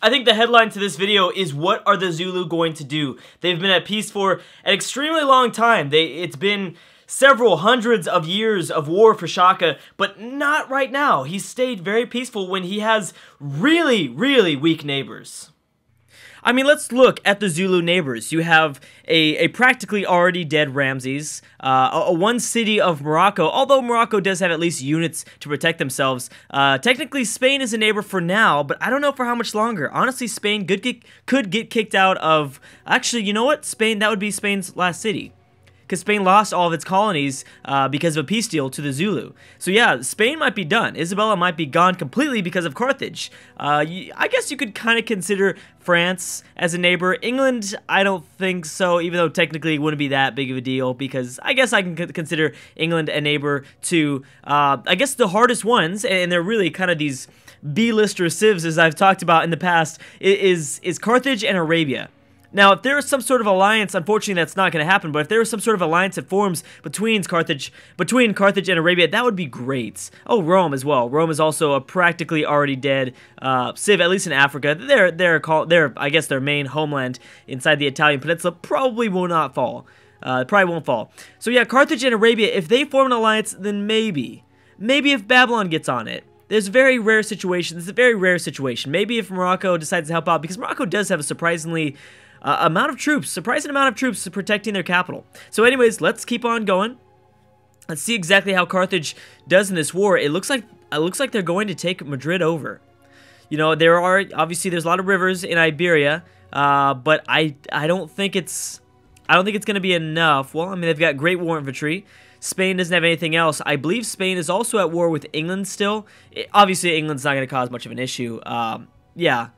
I think the headline to this video is, what are the Zulu going to do? They've been at peace for an extremely long time. It's been several hundreds of years of war for Shaka, but not right now. He's stayed very peaceful when he has really, really weak neighbors. I mean, let's look at the Zulu neighbors. You have a practically already dead Ramses, one city of Morocco, although Morocco does have at least units to protect themselves. Technically, Spain is a neighbor for now, but I don't know for how much longer. Honestly, Spain could get kicked out of... Actually, you know what? Spain, that would be Spain's last city, because Spain lost all of its colonies because of a peace deal to the Zulu. So yeah, Spain might be done. Isabella might be gone completely because of Carthage. I guess you could kind of consider France as a neighbor. England, I don't think so, even though technically it wouldn't be that big of a deal, because I guess I can consider England a neighbor to, I guess, the hardest ones, and they're really kind of these B-lister civs, as I've talked about in the past, is Carthage and Arabia. Now, if there is some sort of alliance, unfortunately that's not going to happen, but if there is some sort of alliance that forms between Carthage and Arabia, that would be great. Oh, Rome as well. Rome is also a practically already dead civ, at least in Africa. I guess their main homeland inside the Italian peninsula probably will not fall. Probably won't fall. So yeah, Carthage and Arabia, if they form an alliance, then maybe if Babylon gets on it. There's very rare situations. It's a very rare situation. Maybe if Morocco decides to help out, because Morocco does have a surprising amount of troops protecting their capital. So anyways, let's keep on going. Let's see exactly how Carthage does in this war. It looks like they're going to take Madrid over. You know, obviously there's a lot of rivers in Iberia, but I don't think it's going to be enough. Well, I mean, they've got great war infantry. Spain doesn't have anything else. I believe Spain is also at war with England still. Obviously, England's not going to cause much of an issue. Yeah.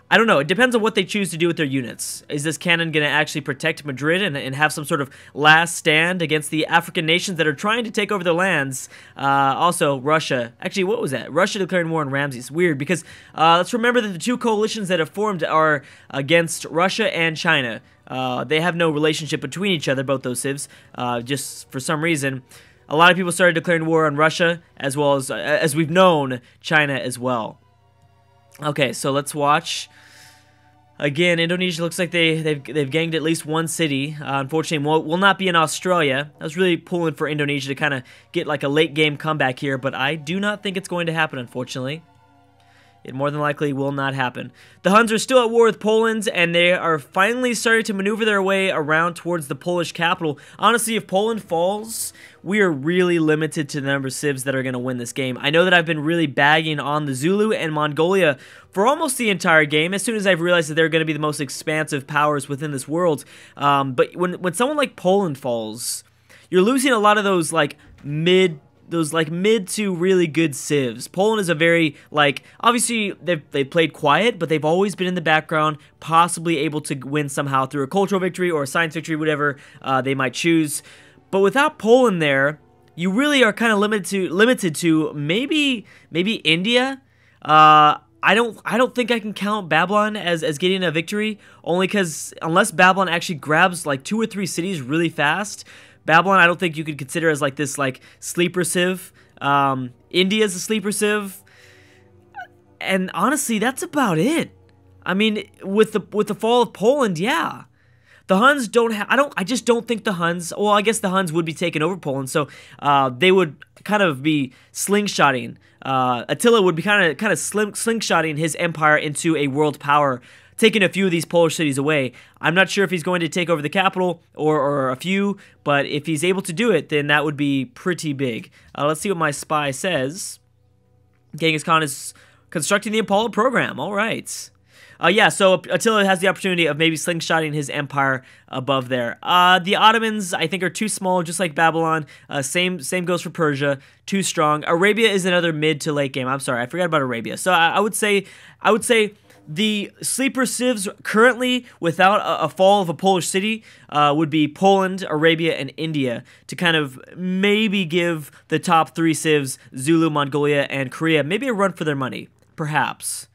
I don't know. It depends on what they choose to do with their units. Is this cannon going to actually protect Madrid and have some sort of last stand against the African nations that are trying to take over their lands? Also, Russia. Actually, what was that? Russia declaring war on Ramses. Weird, because let's remember that the two coalitions that have formed are against Russia and China. They have no relationship between each other, both those civs. Just for some reason, a lot of people started declaring war on Russia, as well as we've known, China as well. Okay, so let's watch. Again, Indonesia looks like they've gained at least one city. Unfortunately, will not be in Australia. I was really pulling for Indonesia to kind of get like a late game comeback here, but I do not think it's going to happen, unfortunately. It more than likely will not happen. The Huns are still at war with Poland, and they are finally starting to maneuver their way around towards the Polish capital. Honestly, if Poland falls, we are really limited to the number of civs that are going to win this game. I know that I've been really bagging on the Zulu and Mongolia for almost the entire game, as soon as I've realized that they're going to be the most expansive powers within this world. But when someone like Poland falls, you're losing a lot of those mid to really good civs. Poland is a very, obviously they've played quiet, but they've always been in the background, possibly able to win somehow through a cultural victory or a science victory, whatever they might choose. But without Poland there, you really are kind of limited to maybe India. I don't think I can count Babylon as getting a victory, only because unless Babylon actually grabs like 2 or 3 cities really fast, Babylon, I don't think you could consider as this sleeper civ. India's a sleeper civ, and honestly, that's about it. I mean, with the fall of Poland, yeah, the Huns don't have. I just don't think the Huns. Well, I guess the Huns would be taking over Poland, so they would kind of be slingshotting. Attila would be kind of slingshotting his empire into a world power, taking a few of these Polish cities away. I'm not sure if he's going to take over the capital or a few, but if he's able to do it, then that would be pretty big. Let's see what my spy says. Genghis Khan is constructing the Apollo program. All right. Yeah, so Attila has the opportunity of maybe slingshotting his empire above there. The Ottomans, I think, are too small, just like Babylon. Same goes for Persia. Too strong. Arabia is another mid to late game. I'm sorry, I forgot about Arabia. So I would say the sleeper civs currently, without a fall of a Polish city, would be Poland, Arabia, and India, to kind of maybe give the top 3 civs, Zulu, Mongolia, and Korea, maybe a run for their money. Perhaps.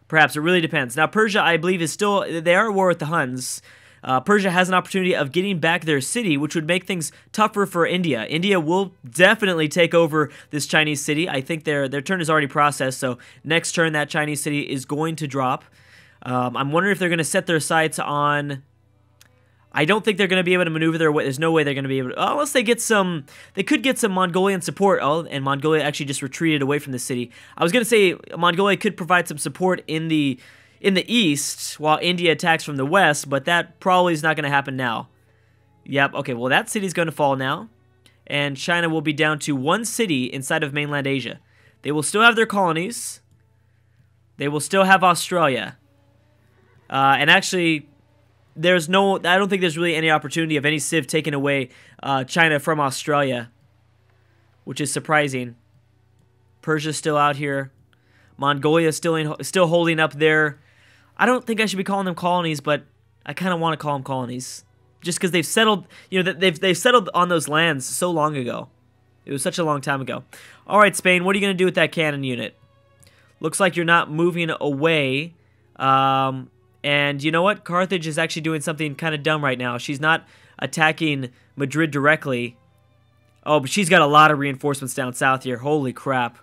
Perhaps. It really depends. Now, Persia, I believe, they are at war with the Huns. Persia has an opportunity of getting back their city, which would make things tougher for India. India will definitely take over this Chinese city. I think their turn is already processed, so next turn that Chinese city is going to drop. I'm wondering if they're going to set their sights on... I don't think they're going to be able to maneuver their way. There's no way they're going to be able to... Unless they get some... They could get some Mongolian support. Oh, and Mongolia actually just retreated away from the city. I was going to say Mongolia could provide some support in the east while India attacks from the west, but that probably is not going to happen now. Yep, okay, well that city's going to fall now. And China will be down to one city inside of mainland Asia. They will still have their colonies. They will still have Australia. And actually... There's no, I don't think there's really any opportunity of any civ taking away China from Australia, which is surprising. Persia's still out here. Mongolia's still holding up there. I don't think I should be calling them colonies, but I kind of want to call them colonies, just because they've settled. You know, they've settled on those lands so long ago. It was such a long time ago. All right, Spain, what are you gonna do with that cannon unit? Looks like you're not moving away. And you know what? Carthage is actually doing something kind of dumb right now. She's not attacking Madrid directly. Oh, but she's got a lot of reinforcements down south here. Holy crap.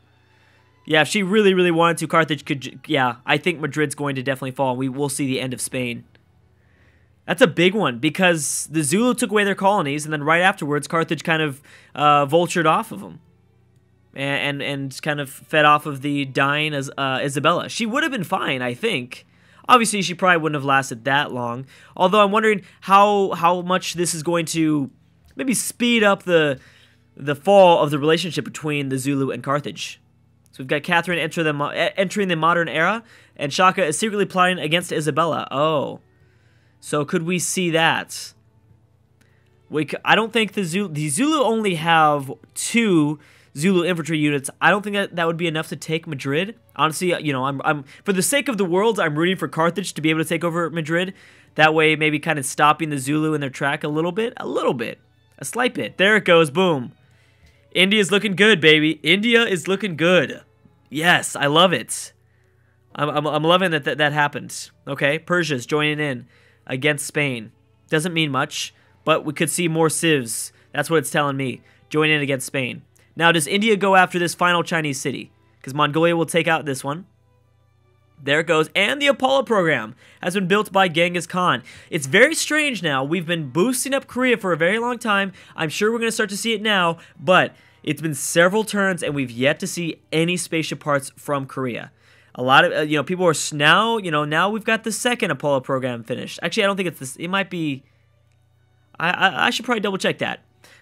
Yeah, if she really, really wanted to, Carthage could... Yeah, I think Madrid's going to definitely fall. We will see the end of Spain. That's a big one, because the Zulu took away their colonies, and then right afterwards, Carthage kind of vultured off of them. And kind of fed off of the dying Isabella. She would have been fine, I think. Obviously, she probably wouldn't have lasted that long. Although I'm wondering how much this is going to maybe speed up the fall of the relationship between the Zulu and Carthage. So we've got Catherine entering the modern era, and Shaka is secretly plotting against Isabella. Oh, so could we see that? I don't think the Zulu only have 2 Zulu infantry units. I don't think that would be enough to take Madrid. Honestly, you know, I'm for the sake of the worlds, I'm rooting for Carthage to be able to take over Madrid. That way, maybe kind of stopping the Zulu in their track a little bit, a slight bit. There it goes, boom. India's looking good, baby. India is looking good. Yes, I love it. I'm loving that happened. Okay, Persia's joining in against Spain. Doesn't mean much, but we could see more civs. That's what it's telling me. Join in against Spain. Now, does India go after this final Chinese city? Because Mongolia will take out this one. There it goes. And the Apollo program has been built by Genghis Khan. It's very strange now. We've been boosting up Korea for a very long time. I'm sure we're going to start to see it now. But it's been several turns, and we've yet to see any spaceship parts from Korea. A lot of, people are now, now we've got the second Apollo program finished. Actually, I don't think it's this. It might be... I should probably double check that.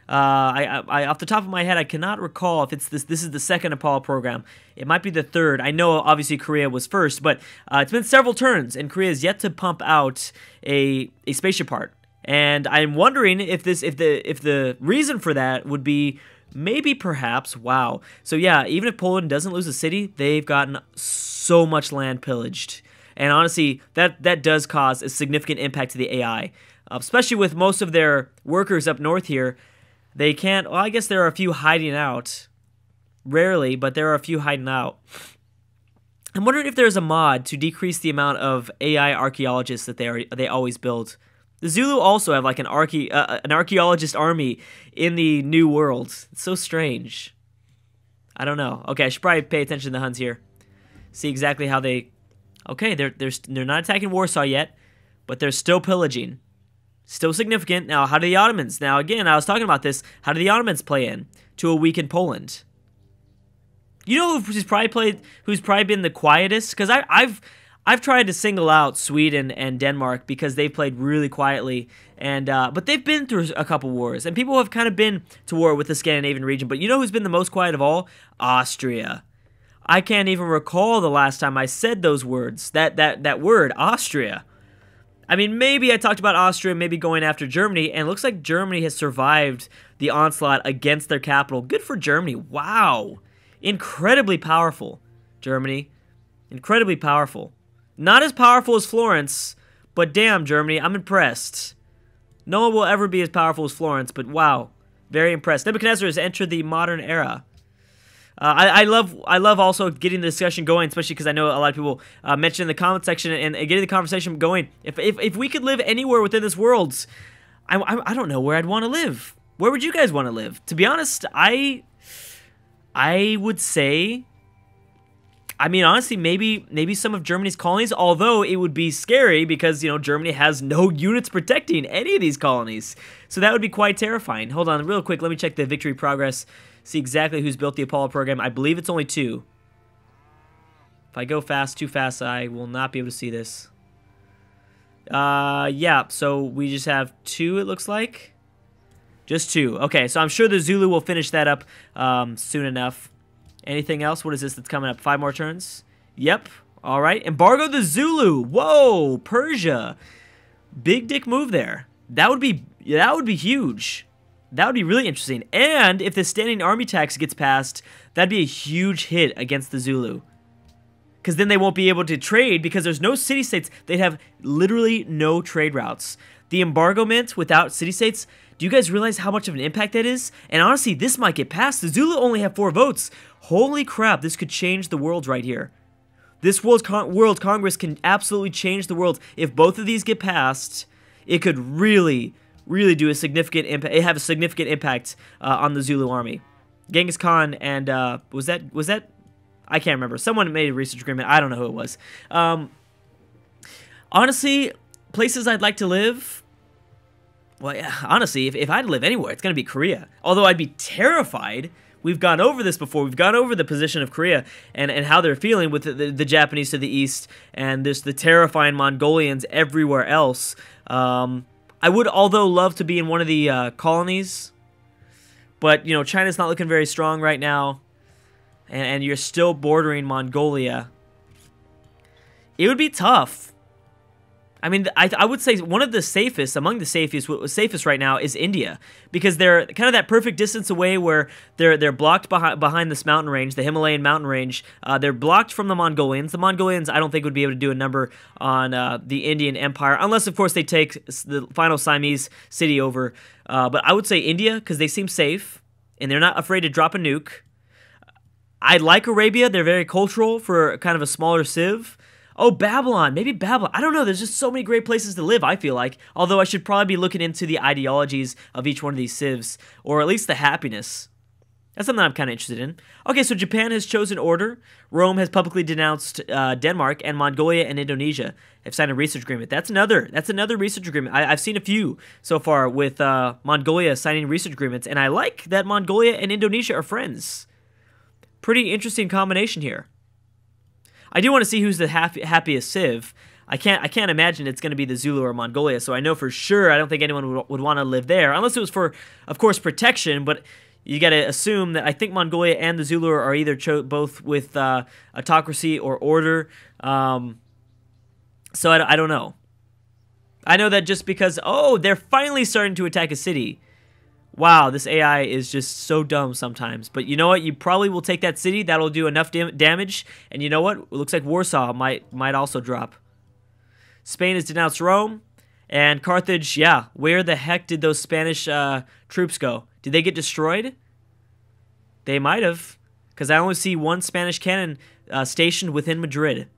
I off the top of my head, I cannot recall if it's this is the second Apollo program. It might be the third. I know obviously Korea was first, but it's been several turns, and Korea has yet to pump out a spaceship part. And I'm wondering if the reason for that would be maybe perhaps wow. So yeah, even if Poland doesn't lose a city, they've gotten so much land pillaged. And honestly, that does cause a significant impact to the AI, especially with most of their workers up north here. They can't, well, I guess there are a few hiding out. Rarely, but there are a few hiding out. I'm wondering if there's a mod to decrease the amount of AI archaeologists that they always build. The Zulu also have like an archaeologist army in the New World. It's so strange. I don't know. Okay, I should probably pay attention to the Huns here. See exactly how they... Okay, they're not attacking Warsaw yet, but they're still pillaging. Still significant. Now, how do the Ottomans? Now, again, I was talking about this. How do the Ottomans play in to a weakened Poland? You know who's probably been the quietest? Because I've tried to single out Sweden and Denmark because they've played really quietly, and but they've been through a couple wars, and people have kind of been to war with the Scandinavian region. But you know who's been the most quiet of all? Austria. I can't even recall the last time I said those words. That word, Austria. I mean, maybe I talked about Austria maybe going after Germany, and it looks like Germany has survived the onslaught against their capital. Good for Germany. Wow. Incredibly powerful, Germany. Incredibly powerful. Not as powerful as Florence, but damn, Germany, I'm impressed. No one will ever be as powerful as Florence, but wow. Very impressed. Nebuchadnezzar has entered the modern era. I love also getting the discussion going, especially because I know a lot of people mention in the comment section and getting the conversation going. If we could live anywhere within this world, I don't know where I'd want to live. Where would you guys want to live? To be honest, I would say I mean, honestly, maybe some of Germany's colonies, although it would be scary because, you know, Germany has no units protecting any of these colonies. So that would be quite terrifying. Hold on real quick. Let me check the victory progress, see exactly who's built the Apollo program. I believe it's only 2. If I go too fast, I will not be able to see this. Yeah, so we just have 2, it looks like. Just 2. Okay, so I'm sure the Zulu will finish that up soon enough. Anything else? What is this that's coming up? 5 more turns? Yep. All right. Embargo the Zulu. Whoa, Persia. Big dick move there. That would be huge. That would be really interesting. And if the standing army tax gets passed, that'd be a huge hit against the Zulu. Because then they won't be able to trade because there's no city-states. They'd have literally no trade routes. The embargo meant without city-states, do you guys realize how much of an impact that is? And honestly, this might get passed. The Zulu only have 4 votes. Holy crap, this could change the world right here. This World Congress can absolutely change the world. If both of these get passed, it could really do a significant impact. Have a significant impact on the Zulu army. Genghis Khan and was that? I can't remember. Someone made a research agreement. I don't know who it was. Honestly, places I'd like to live. Well, yeah, honestly, if I had to live anywhere, it's going to be Korea. Although I'd be terrified. We've gone over this before. We've gone over the position of Korea and how they're feeling with the Japanese to the east and there's the terrifying Mongolians everywhere else. I would, although, love to be in one of the colonies. But, you know, China's not looking very strong right now. And you're still bordering Mongolia. It would be tough. I mean, I would say one of the safest, among the safest right now is India. Because they're kind of that perfect distance away where they're blocked behind this mountain range, the Himalayan mountain range. They're blocked from the Mongolians. The Mongolians, I don't think, would be able to do a number on the Indian Empire. Unless, of course, they take the final Siamese city over. But I would say India, because they seem safe. And they're not afraid to drop a nuke. I like Arabia. They're very cultural for kind of a smaller civ. Oh, Babylon. Maybe Babylon. I don't know. There's just so many great places to live, I feel like. Although I should probably be looking into the ideologies of each one of these civs. Or at least the happiness. That's something I'm kind of interested in. Okay, so Japan has chosen order. Rome has publicly denounced Denmark. And Mongolia and Indonesia have signed a research agreement. That's another research agreement. I've seen a few so far with Mongolia signing research agreements. And I like that Mongolia and Indonesia are friends. Pretty interesting combination here. I do want to see who's the happiest civ. I can't imagine it's going to be the Zulu or Mongolia, so I know for sure I don't think anyone would want to live there, unless it was for, of course, protection, but you got to assume that I think Mongolia and the Zulu are either both with autocracy or order, so I don't know. I know that just because, oh, they're finally starting to attack a city. Wow, this AI is just so dumb sometimes. But you know what? You probably will take that city. That'll do enough damage. And you know what? It looks like Warsaw might also drop. Spain has denounced Rome. And Carthage, yeah. Where the heck did those Spanish troops go? Did they get destroyed? They might have. Because I only see one Spanish cannon stationed within Madrid.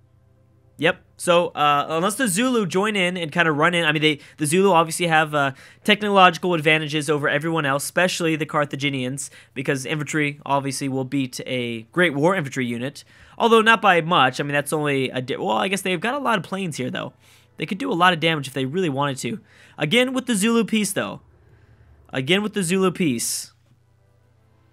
Yep. So unless the Zulu join in and kind of run in, I mean, the Zulu obviously have technological advantages over everyone else, especially the Carthaginians, because infantry obviously will beat a great war infantry unit, although not by much. I mean, that's only well, I guess they've got a lot of planes here, though. They could do a lot of damage if they really wanted to. Again with the Zulu piece, though. Again with the Zulu piece.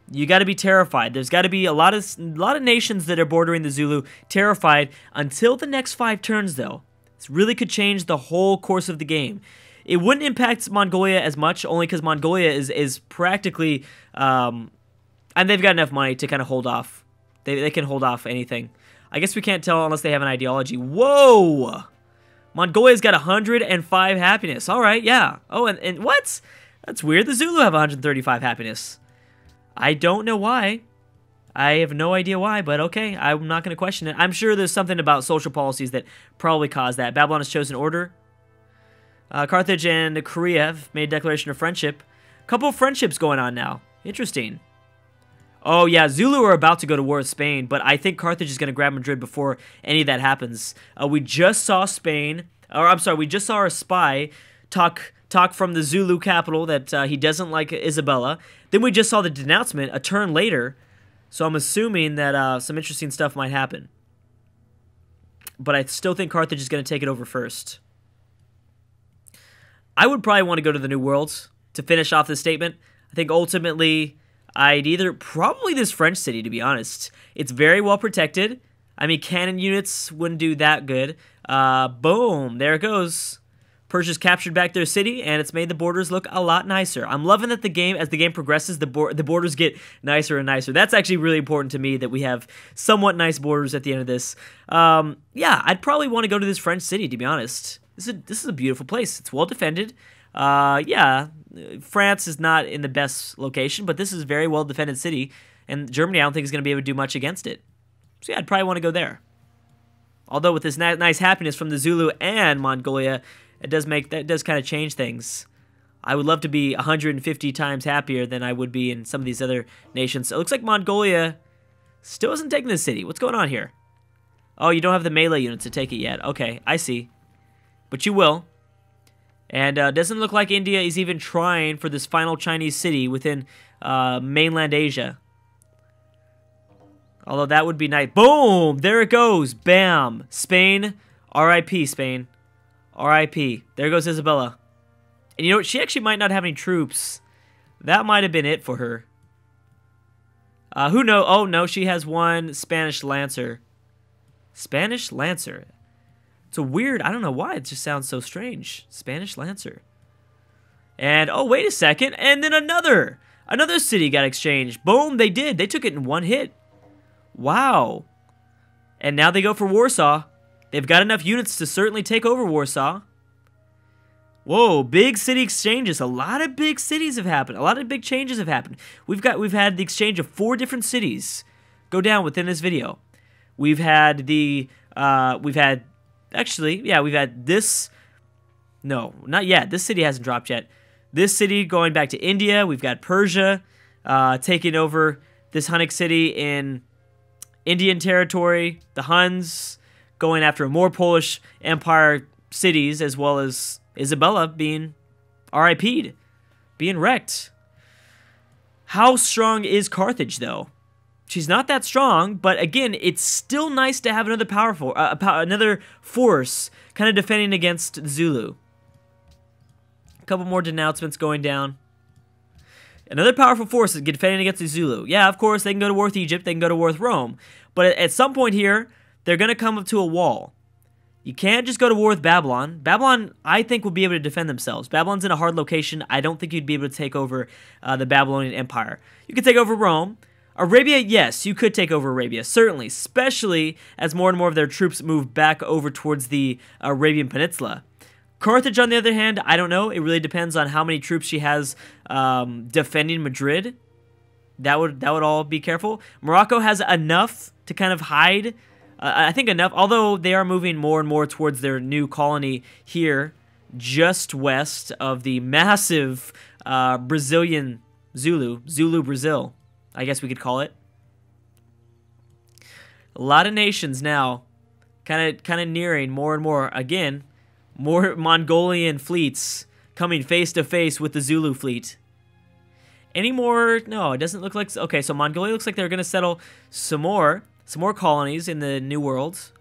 You got to be terrified. There's got to be a lot of nations that are bordering the Zulu terrified until the next 5 turns, though. This really could change the whole course of the game. It wouldn't impact Mongolia as much, only because Mongolia is practically, and they've got enough money to kind of hold off. They can hold off anything. I guess we can't tell unless they have an ideology. Whoa! Mongolia's got 105 happiness. All right, yeah. Oh, and what? That's weird. The Zulu have 135 happiness. I don't know why. I have no idea why, but okay, I'm not going to question it. I'm sure there's something about social policies that probably caused that. Babylon has chosen order. Carthage and Korea have made a declaration of friendship. A couple of friendships going on now. Interesting. Oh, yeah, Zulu are about to go to war with Spain, but I think Carthage is going to grab Madrid before any of that happens. We just saw Spain, or I'm sorry, we just saw our spy talk from the Zulu capital that he doesn't like Isabella. Then we just saw the denouncement a turn later, so I'm assuming that some interesting stuff might happen. but I still think Carthage is going to take it over first. I would probably want to go to the New World to finish off this statement. I think ultimately I'd probably this French city, to be honest. It's very well protected. I mean, cannon units wouldn't do that good. Boom, there it goes. Persia's captured back their city, and it's made the borders look a lot nicer. I'm loving that as the game progresses, the borders get nicer and nicer. That's actually really important to me, that we have somewhat nice borders at the end of this. Yeah, I'd probably want to go to this French city, to be honest. This is a beautiful place. It's well defended. Yeah, France is not in the best location, but this is a very well defended city, and Germany I don't think is going to be able to do much against it. So yeah, I'd probably want to go there. Although with this nice happiness from the Zulu and Mongolia, that does kind of change things. I would love to be 150 times happier than I would be in some of these other nations. It looks like Mongolia still hasn't taken this city. What's going on here? Oh, you don't have the melee units to take it yet. Okay, I see. But you will. And doesn't look like India is even trying for this final Chinese city within mainland Asia. Although that would be nice. Boom! There it goes. Bam! Spain. R.I.P. Spain. R.I.P. There goes Isabella. And you know what? She actually might not have any troops. That might have been it for her. Who knows? Oh, no. She has one Spanish Lancer. Spanish Lancer. It's a weird... I don't know why. It just sounds so strange. Spanish Lancer. And, oh, wait a second. And then another city got exchanged. Boom, they did. They took it in one hit. Wow. And now they go for Warsaw. They've got enough units to certainly take over Warsaw. Whoa, big city exchanges. A lot of big cities have happened. A lot of big changes have happened. We've had the exchange of 4 different cities go down within this video. We've had this. No, not yet. This city hasn't dropped yet. This city going back to India. We've got Persia taking over this Hunnic city in Indian territory. The Huns going after more Polish Empire cities, as well as Isabella being RIP'd, being wrecked. How strong is Carthage, though? She's not that strong, but again, it's still nice to have another force kind of defending against Zulu. A couple more denouncements going down. Another powerful force is defending against the Zulu. Yeah, of course, they can go to war with Egypt, they can go to war with Rome, but at some point here, they're going to come up to a wall. You can't just go to war with Babylon. Babylon, I think, will be able to defend themselves. Babylon's in a hard location. I don't think you'd be able to take over the Babylonian Empire. You could take over Rome. Arabia, yes, you could take over Arabia, certainly, especially as more and more of their troops move back over towards the Arabian Peninsula. Carthage, on the other hand, I don't know. It really depends on how many troops she has defending Madrid. That would all be careful. Morocco has enough to kind of hide. I think enough, although they are moving more and more towards their new colony here, just west of the massive Brazilian Zulu Brazil, I guess we could call it. A lot of nations now kind of nearing more and more. Again, more Mongolian fleets coming face to face with the Zulu fleet. Any more? No, it doesn't look like... Okay, so Mongolia looks like they're going to settle some more colonies in the New World.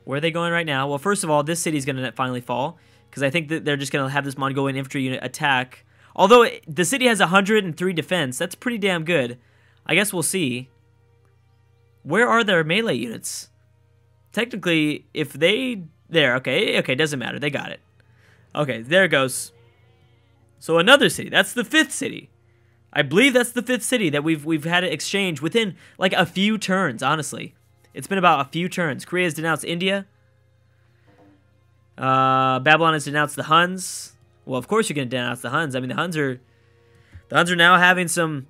Where are they going right now? Well, first of all, this city's going to finally fall, because I think that they're just going to have this Mongolian infantry unit attack. Although the city has 103 defense, that's pretty damn good. I guess we'll see. Where are their melee units? Technically, if they... There, okay, doesn't matter. They got it. Okay, there it goes. So another city. That's the 5th city. I believe that's the 5th city that we've had an exchange within like a few turns, honestly. It's been about a few turns. Korea has denounced India. Babylon has denounced the Huns. Well, of course you're going to denounce the Huns. I mean, the Huns are now having some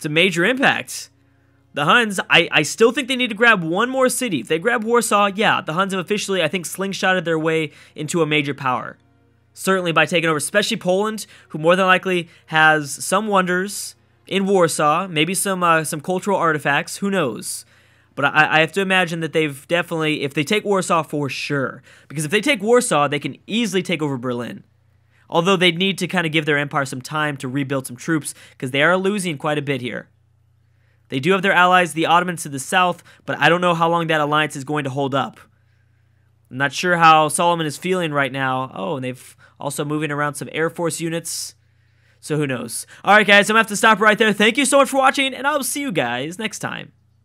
major impact. The Huns, I still think they need to grab one more city. If they grab Warsaw, yeah, the Huns have officially, I think, slingshotted their way into a major power. Certainly by taking over, especially Poland, who more than likely has some wonders in Warsaw, maybe some cultural artifacts, who knows. But I have to imagine that they've definitely, if they take Warsaw for sure, because if they take Warsaw, they can easily take over Berlin. Although they'd need to kind of give their empire some time to rebuild some troops, because they are losing quite a bit here. They do have their allies, the Ottomans to the south, but I don't know how long that alliance is going to hold up. I'm not sure how Solomon is feeling right now. Oh, and they've also moving around some Air Force units. So who knows? All right, guys, I'm going to have to stop right there. Thank you so much for watching, and I'll see you guys next time.